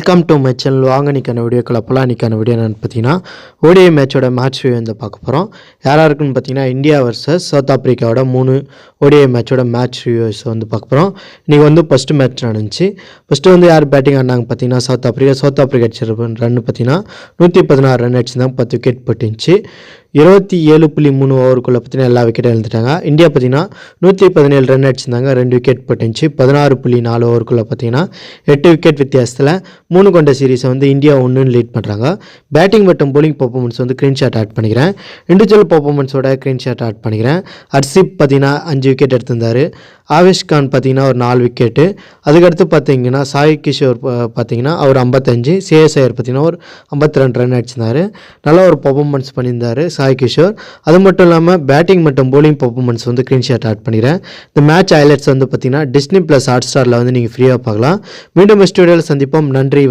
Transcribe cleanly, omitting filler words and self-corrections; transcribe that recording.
Welcome to my channel. வாங்க நிற்கான வீடியோக்கள் அப்போலாம் நிற்கான வீடியோ என்னென்னு பார்த்தீங்கன்னா ஓடிஐ மேட்சோட மேட்ச் ரிவ்யூ வந்து பார்க்க போகிறோம். யாராக இருக்குன்னு பார்த்தீங்கன்னா இந்தியா வர்சஸ் சவுத் ஆப்ரிக்காவோட 3 ஓடிஐ மேட்சோட மேட்ச் ரிவ்யூஸ் வந்து பார்க்க போகிறோம். இன்றைக்கி வந்து ஃபஸ்ட்டு மேட்ச் நடந்துச்சு. ஃபஸ்ட்டு வந்து யார் பேட்டிங் ஆடினாங்க பார்த்தீங்கன்னா சவுத் ஆப்ரிக்கா அடிச்ச ரன் பார்த்தீங்கன்னா 116 ரன் அடிச்சிருந்தாங்க, 10 விக்கெட் போட்டுருந்துச்சு. 27.3 ஓவருக்குள்ளே பார்த்தீங்கன்னா எல்லா விக்கெட்டும் எழுந்துட்டாங்க. இந்தியா பார்த்தீங்கன்னா 117 ரன் அடிச்சிருந்தாங்க, 2 விக்கெட் போட்டுருந்துச்சு. 16.4 ஓவருக்குள்ளே பார்த்தீங்கன்னா 8 விக்கெட் வித்தியாசத்தில் 3 கொண்ட சீரீஸை வந்து இந்தியா 1 லீட் பண்ணுறாங்க. பேட்டிங் மற்றும் போலிங் பர்ஃபார்மன்ஸ் வந்து ஸ்க்ரீன்ஷாட் ஆட் பண்ணிக்கிறேன். இண்டிவிஜுவல் பர்ஃபார்மன்ஸோட ஸ்க்ரீன்ஷாட் ஆட் பண்ணிக்கிறேன். ஹர்ஷிப் பார்த்தீங்கன்னா 5 விக்கெட் எடுத்திருந்தார். ஆவேஷ் கான் பார்த்தீங்கன்னா ஒரு 4 விக்கெட்டு. அதுக்கடுத்து பார்த்தீங்கன்னா சாய் கிஷோர் பார்த்தீங்கன்னா அவர் 55, சிஎஸ் ஐயர் பார்த்தீங்கன்னா ஒரு 52 ரன் அடிச்சிருந்தார். நல்ல ஒரு பர்ஃபார்மன்ஸ் பண்ணியிருந்தார் சாய் கிஷோர். அது மட்டும் இல்லாமல் பேட்டிங் மற்றும் போலிங் பர்ஃபார்மன்ஸ் வந்து ஸ்க்ரீன்ஷாட் ஆட் பண்ணிக்கிறேன். இந்த மேட்ச் ஹைலைட்ஸ் வந்து பார்த்தீங்கன்னா டிஸ்னி + ஹாட் ஸ்டாரில் வந்து நீங்கள் ஃப்ரீயாக பார்க்கலாம். மீண்டும் ஸ்டுடியோவில் சந்திப்போம். நன்றி.